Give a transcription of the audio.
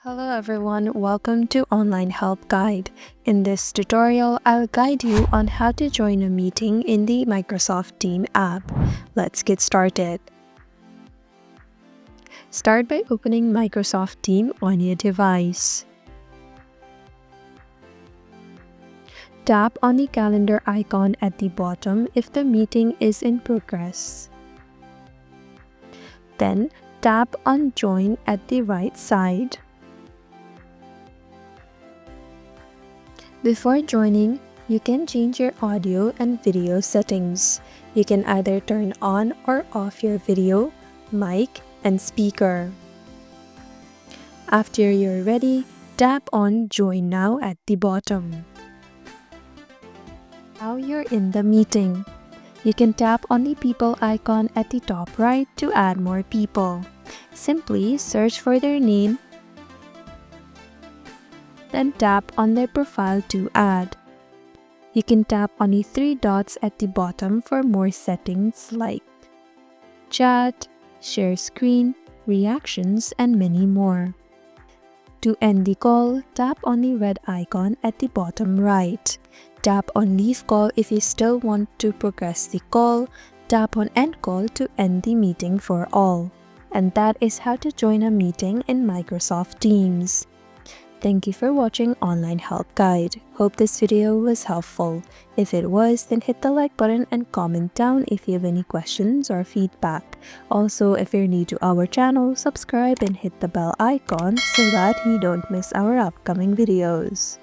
Hello everyone, welcome to Online Help Guide. In this tutorial, I'll guide you on how to join a meeting in the Microsoft Teams app. Let's get started. Start by opening Microsoft Teams on your device. Tap on the calendar icon at the bottom if the meeting is in progress. Then, tap on Join at the right side. Before joining, you can change your audio and video settings. You can either turn on or off your video, mic, and speaker. After you're ready, tap on Join Now at the bottom. Now you're in the meeting. You can tap on the people icon at the top right to add more people. Simply search for their name, then tap on their profile to add. You can tap on the three dots at the bottom for more settings like chat, share screen, reactions, and many more. To end the call, tap on the red icon at the bottom right. Tap on Leave Call if you still want to progress the call. Tap on End Call to end the meeting for all. And that is how to join a meeting in Microsoft Teams. Thank you for watching Online Help Guide. Hope this video was helpful. If it was, then hit the like button and comment down if you have any questions or feedback. Also, if you're new to our channel, subscribe and hit the bell icon so that you don't miss our upcoming videos.